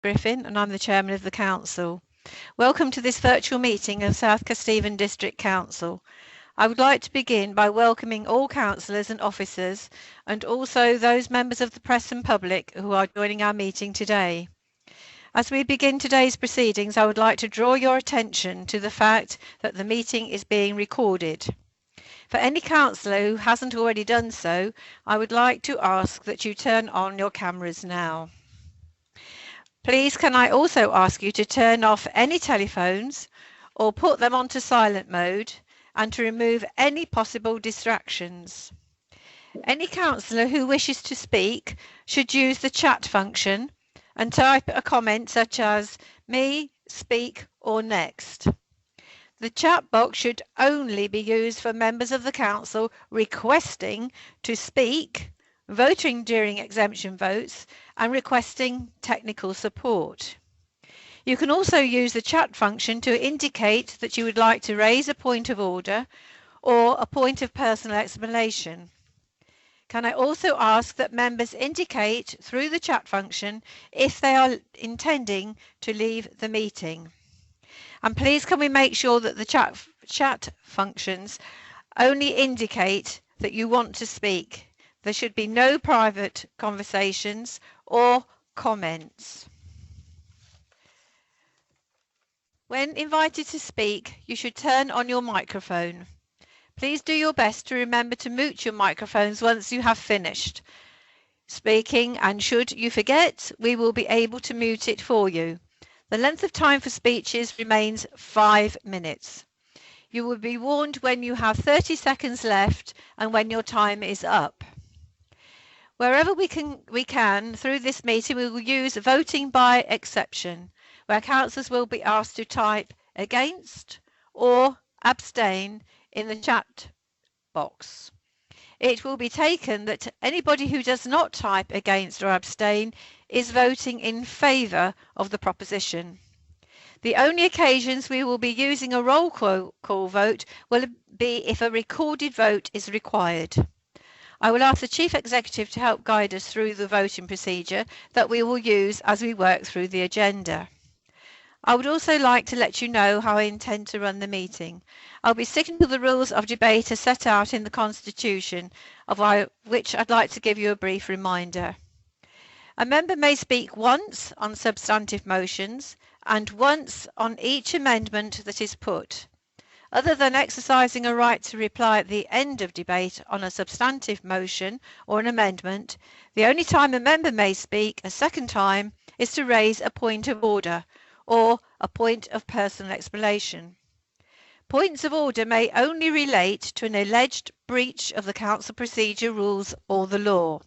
Griffin and I'm the Chairman of the Council. Welcome to this virtual meeting of South Kesteven District Council. I would like to begin by welcoming all councillors and officers and also those members of the press and public who are joining our meeting today. As we begin today's proceedings, I would like to draw your attention to the fact that the meeting is being recorded. For any councillor who hasn't already done so, I would like to ask that you turn on your cameras now. Please can I also ask you to turn off any telephones or put them onto silent mode and to remove any possible distractions. Any councillor who wishes to speak should use the chat function and type a comment such as me, speak or next. The chat box should only be used for members of the council requesting to speak, voting during exemption votes and requesting technical support. You can also use the chat function to indicate that you would like to raise a point of order or a point of personal explanation. Can I also ask that members indicate through the chat function if they are intending to leave the meeting? And please can we make sure that the chat functions only indicate that you want to speak. There should be no private conversations or comments. When invited to speak, you should turn on your microphone. Please do your best to remember to mute your microphones once you have finished speaking, and should you forget, we will be able to mute it for you. The length of time for speeches remains 5 minutes. You will be warned when you have 30 seconds left and when your time is up. Wherever we can through this meeting, we will use voting by exception, where councillors will be asked to type against or abstain in the chat box. It will be taken that anybody who does not type against or abstain is voting in favour of the proposition. The only occasions we will be using a roll call vote will be if a recorded vote is required. I will ask the Chief Executive to help guide us through the voting procedure that we will use as we work through the agenda. I would also like to let you know how I intend to run the meeting. I'll be sticking to the rules of debate as set out in the Constitution, of which I'd like to give you a brief reminder. A member may speak once on substantive motions and once on each amendment that is put. Other than exercising a right to reply at the end of debate on a substantive motion or an amendment, the only time a member may speak a second time is to raise a point of order or a point of personal explanation. Points of order may only relate to an alleged breach of the council procedure rules or the law.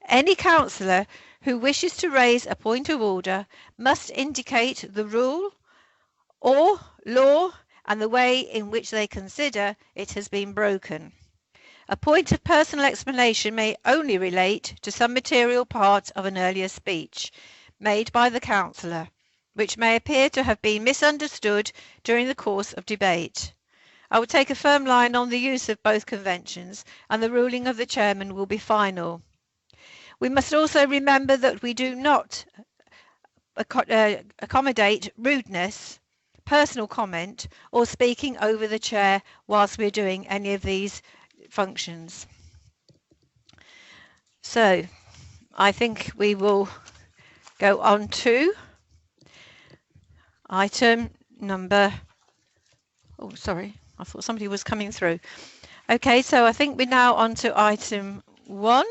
Any councillor who wishes to raise a point of order must indicate the rule or law and the way in which they consider it has been broken. A point of personal explanation may only relate to some material part of an earlier speech made by the councillor, which may appear to have been misunderstood during the course of debate. I will take a firm line on the use of both conventions, and the ruling of the chairman will be final. We must also remember that we do not accommodate rudeness, personal comment or speaking over the chair whilst we're doing any of these functions. So I think we will go on to item number, oh sorry, I thought somebody was coming through. Okay, so I think we're now on to item 1,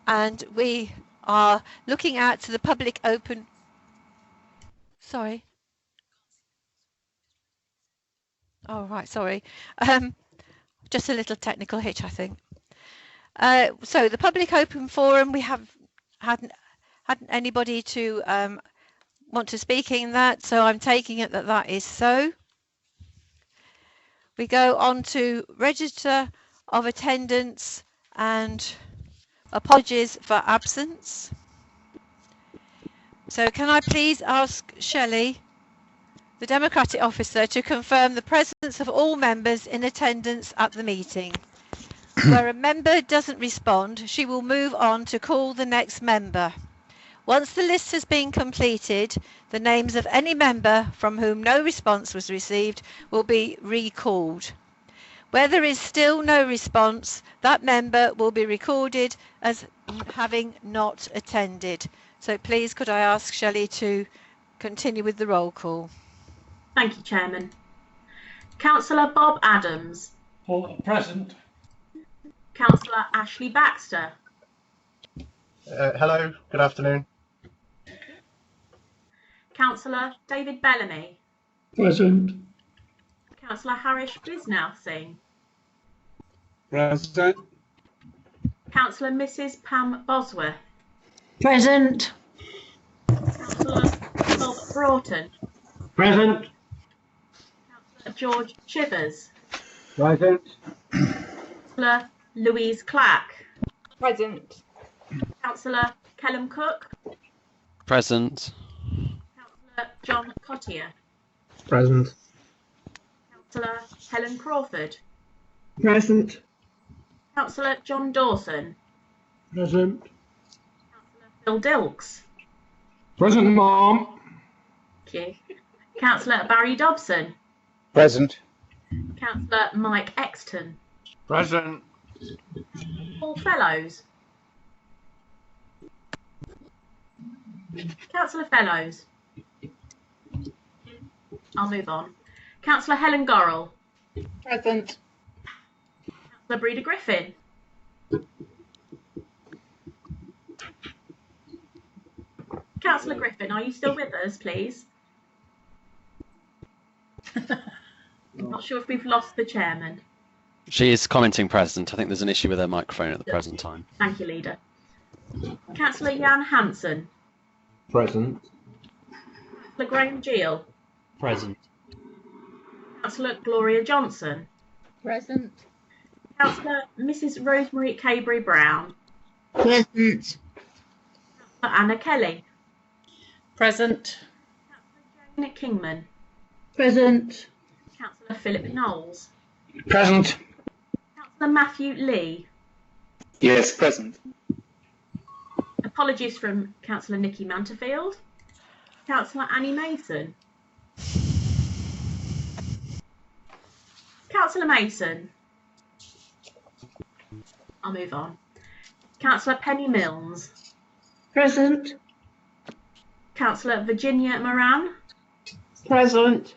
and we are looking at the public open. Sorry. Oh, right, sorry. Just a little technical hitch, I think. So the public open forum, we hadn't anybody to want to speak in that, so I'm taking it that that is so. We go on to register of attendance and apologies for absence. So can I please ask Shelley, the Democratic Officer, to confirm the presence of all members in attendance at the meeting. Where a member doesn't respond, she will move on to call the next member. Once the list has been completed, the names of any member from whom no response was received will be recalled. Where there is still no response, that member will be recorded as having not attended. So please could I ask Shelley to continue with the roll call. Thank you, Chairman. Councillor Bob Adams. Present. Councillor Ashley Baxter. Hello, good afternoon. Councillor David Bellamy. Present. Councillor Harish Bisnow Singh. Present. Councillor Mrs Pam Bosworth. Present. Councillor Bob Broughton. Present. Councillor George Chivers. Present. Councillor Louise Clack. Present. Councillor Callum Cook. Present. Councillor John Cottier. Present. Councillor Helen Crawford. Present. Councillor John Dawson. Present. Councillor Phil Dilks. Present, Ma'am. Thank you. Councillor Barry Dobson. Present. Councillor Mike Exton. Present. Paul Fellows. Councillor Fellows. I'll move on. Councillor Helen Gorrell. Present. Councillor Breda Griffin. Councillor Griffin, are you still with us, please? Not sure if we've lost the chairman. She is commenting present. I think there's an issue with her microphone at the present time. Thank you, Leader. Councillor Jan Hansen. Present. Councillor Graham Geel. Present. Councillor Gloria Johnson. Present. Councillor Mrs Rosemary Cabry Brown. Present. Councillor Anna Kelly. Present. Councillor Jane Kingman. Present. Councillor Philip Knowles. Present. Councillor Matthew Lee. Yes, present. Apologies from Councillor Nikki Manterfield. Councillor Annie Mason. Councillor Mason. I'll move on. Councillor Penny Milnes. Present. Councillor Virginia Moran. Present.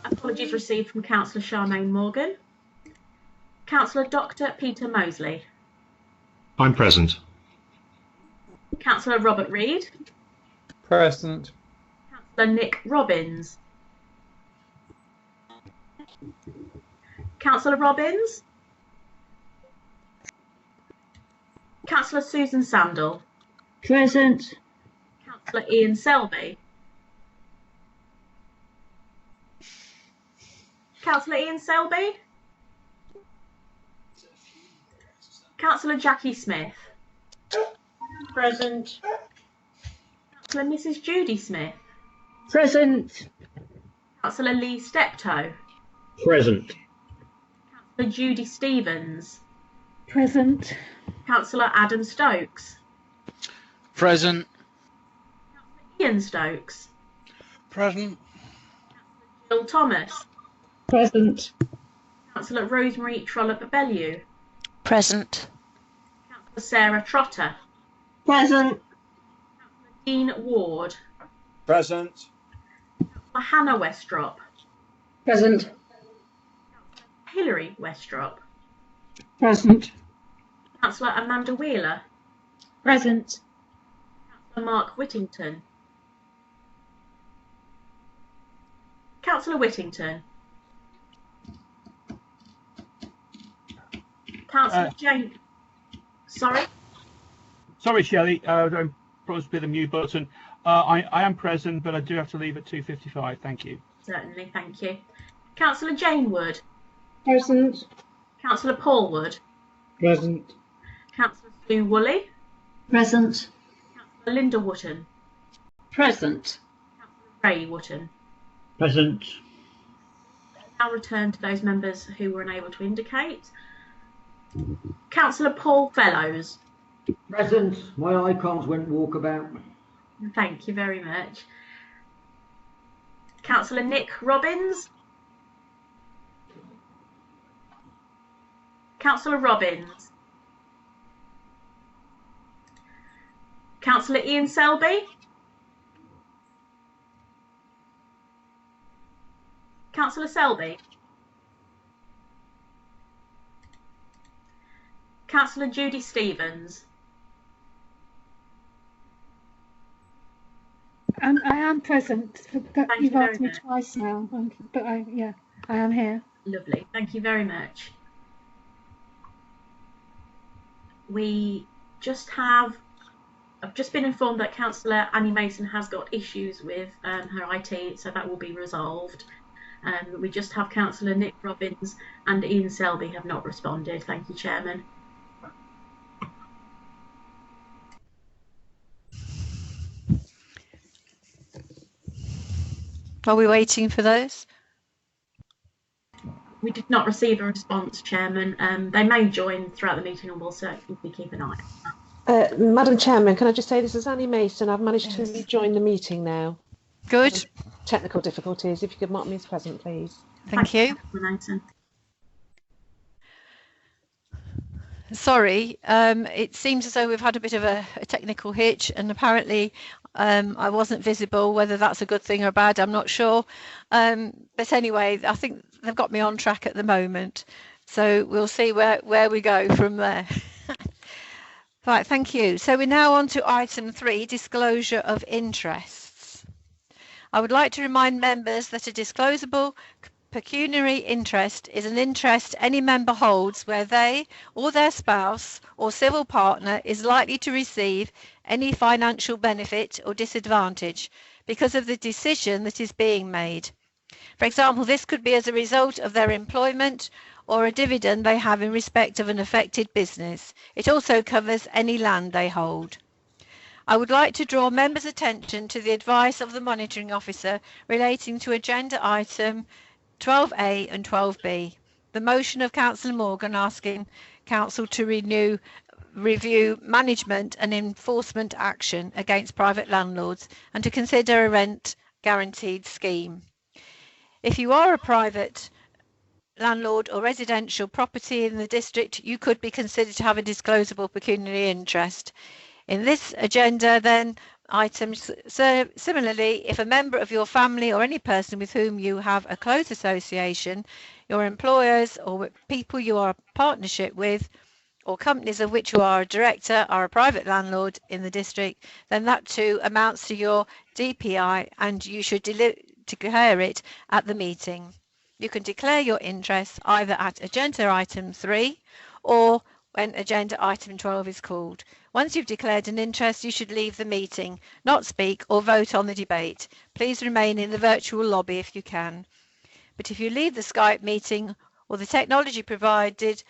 Apologies received from Councillor Charmaine Morgan. Councillor Dr Peter Mosley. I'm present. Councillor Robert Reid. Present. Councillor Nick Robbins. Councillor Robbins. Councillor Susan Sandal. Present. Councillor Ian Selby. Councillor Ian Selby. Councillor Jackie Smith. Present. Councillor Mrs Judy Smith. Present. Councillor Lee Steptoe. Present. Councillor Judy Stevens. Present. Councillor Adam Stokes. Present. Ian Stokes. Present. Bill Thomas. Present. Councillor Rosemary Trollope-Bellew. Present. Councillor Sarah Trotter. Present. Dean Ward. Present. Councillor Hannah Westrop. Present. Hilary Westrop. Present. Councillor Amanda Wheeler. Present. Councillor Mark Whittington. Councillor Whittington. Councillor Jane. Sorry? Sorry, Shelley, don't promise to be the mute button. I am present, but I do have to leave at 2:55. Thank you. Certainly, thank you. Councillor Jane Wood. Present. Councillor Paul Wood. Present. Councillor Sue Woolley. Present. Councillor Linda Wotton. Present. Councillor Ray Wotton. Present. Now return to those members who were unable to indicate. Councillor Paul Fellows. Present. My icons went walkabout. Thank you very much. Councillor Nick Robbins. Councillor Robbins. Councillor Ian Selby. Councillor Selby. Councillor Judy Stevens. I am present, but Thank you've you asked very me much. twice now. But I am here. Lovely. Thank you very much. I've just been informed that Councillor Annie Mason has got issues with her IT, so that will be resolved. We just have Councillor Nick Robbins and Ian Selby have not responded. Thank you, Chairman. Are we waiting for those? We did not receive a response, Chairman. They may join throughout the meeting and we'll certainly keep an eye on that. Madam Chairman, can I just say this is Annie Mason. I've managed to rejoin the meeting now. Good. Technical difficulties. If you could mark me as present, please. Thank you. Mason. Sorry, it seems as though we've had a bit of a technical hitch, and apparently I wasn't visible. Whether that's a good thing or bad, I'm not sure. But anyway, I think they've got me on track at the moment. So we'll see where we go from there. Right, thank you. So we're now on to item 3, disclosure of interests. I would like to remind members that a disclosable pecuniary interest is an interest any member holds where they or their spouse or civil partner is likely to receive any financial benefit or disadvantage because of the decision that is being made. For example, this could be as a result of their employment or a dividend they have in respect of an affected business. It also covers any land they hold. I would like to draw members' attention to the advice of the monitoring officer relating to agenda item 12A and 12B. The motion of Councillor Morgan asking Council to review management and enforcement action against private landlords and to consider a rent guaranteed scheme. If you are a private landlord or residential property in the district, you could be considered to have a disclosable pecuniary interest. In this agenda, then, items, so similarly, if a member of your family or any person with whom you have a close association, your employers or people you are a partnership with, or companies of which you are a director are a private landlord in the district, then that too amounts to your DPI and you should declare it at the meeting. You can declare your interest either at agenda item 3 or when agenda item 12 is called. Once you've declared an interest, you should leave the meeting, not speak or vote on the debate. Please remain in the virtual lobby if you can. But if you leave the Skype meeting or the technology provided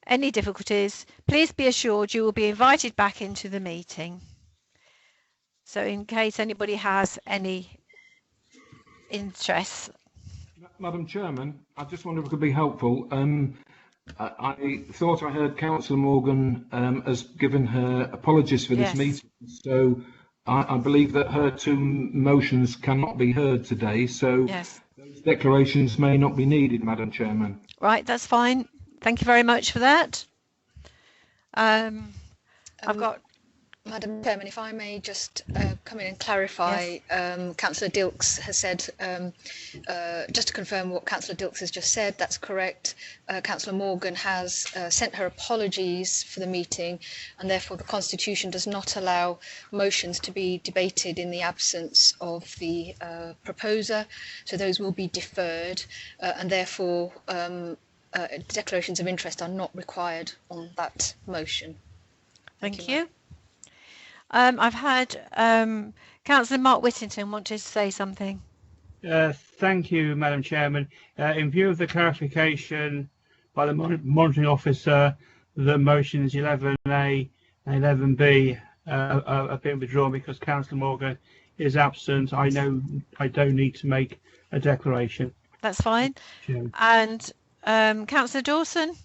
any difficulties, please be assured you will be invited back into the meeting. So in case anybody has any interests. Madam Chairman, I just wonder if it could be helpful. I thought I heard Councillor Morgan has given her apologies for this meeting, so I believe that her 2 motions cannot be heard today, so those declarations may not be needed, Madam Chairman. Right, that's fine. Thank you very much for that. I've got... Madam Chairman, if I may just come in and clarify, Councillor Dilks has said, just to confirm what Councillor Dilks has just said, that's correct. Councillor Morgan has sent her apologies for the meeting, and therefore the Constitution does not allow motions to be debated in the absence of the proposer, so those will be deferred, and therefore declarations of interest are not required on that motion. Thank you. I've had Councillor Mark Whittington wanted to say something. Thank you, Madam Chairman. In view of the clarification by the monitoring officer, the motions 11A and 11B are being withdrawn because Councillor Morgan is absent. I know I don't need to make a declaration. That's fine. And Councillor Dawson?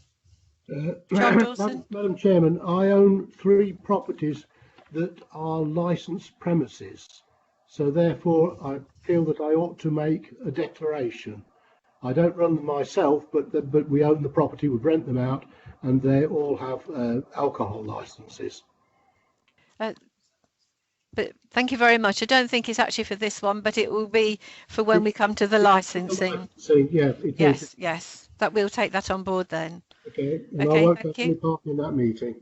John Dawson? Madam Chairman, I own 3 properties that are licensed premises, so therefore I feel that I ought to make a declaration. I don't run them myself, but we own the property, we rent them out, and they all have alcohol licenses. But thank you very much. I don't think it's actually for this one, but it will be for when we come to the licensing. Yeah, Yes, that we'll take that on board then. Okay, and Okay, I won't thank take any part in that meeting.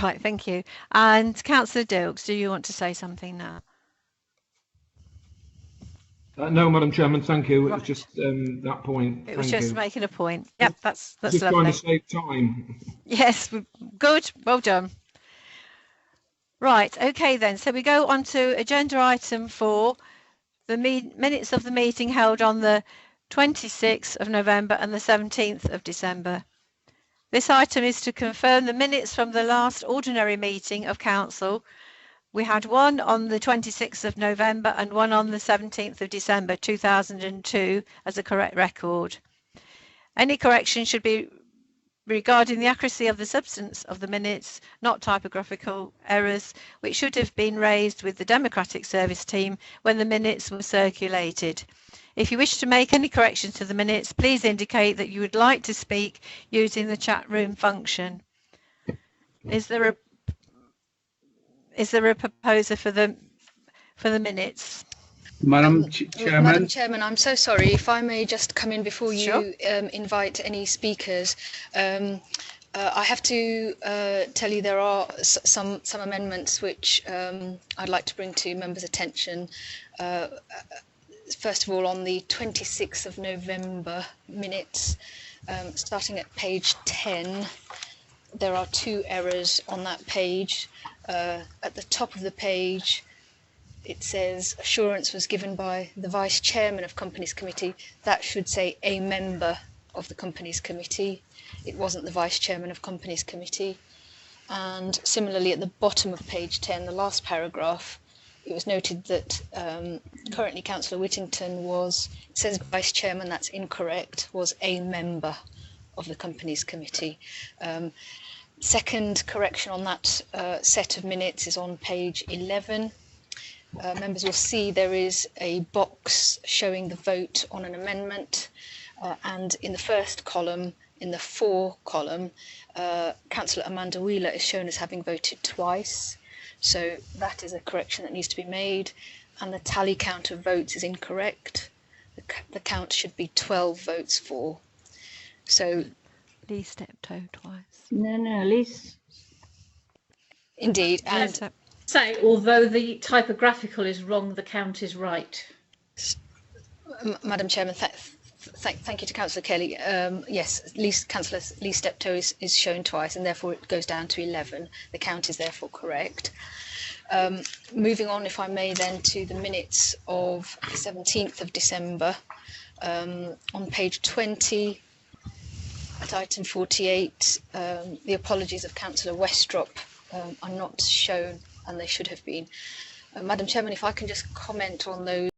Right, thank you. And Councillor Dilks, do you want to say something now? No, Madam Chairman, thank you. It was Right. just that point. It was Thank just you. making a point. Yep, that's Just lovely. trying to save time. Yes, good. Well done. Right, okay then. So we go on to agenda item 4, the minutes of the meeting held on the 26th of November and the 17th of December. This item is to confirm the minutes from the last ordinary meeting of Council. We had one on the 26th of November and one on the 17th of December 2002 as a correct record. Any correction should be regarding the accuracy of the substance of the minutes, not typographical errors, which should have been raised with the Democratic Service team when the minutes were circulated. If you wish to make any corrections to the minutes, please indicate that you would like to speak using the chat room function. Is there a proposer for the minutes? Madam Chairman. Madam Chairman, I'm so sorry. If I may just come in before you Sure. invite any speakers. I have to tell you there are some amendments which I'd like to bring to members' attention. First of all, on the 26th of November minutes, starting at page 10, there are 2 errors on that page. At the top of the page, it says assurance was given by the Vice Chairman of Companies Committee. That should say a member of the Companies Committee. It wasn't the Vice Chairman of Companies Committee. And similarly, at the bottom of page 10, the last paragraph, it was noted that currently Councillor Whittington it says Vice Chairman, that's incorrect, was a member of the Companies Committee. Second correction on that set of minutes is on page 11. Members will see there is a box showing the vote on an amendment, and in the first column, in the for column, Councillor Amanda Wheeler is shown as having voted twice. So that is a correction that needs to be made, and the tally count of votes is incorrect. The count should be 12 votes for. So Lee Steptoe twice. No, Elise. Indeed, and So, although the typographical is wrong, the count is right. Madam Chairman, thank you to Councillor Kelly. Yes, Councillor Lee Steptoe is shown twice, and therefore it goes down to 11. The count is therefore correct. Moving on, if I may, then to the minutes of the 17th of December. On page 20, at item 48, the apologies of Councillor Westrop are not shown, and they should have been. Madam Chairman, if I can just comment on those.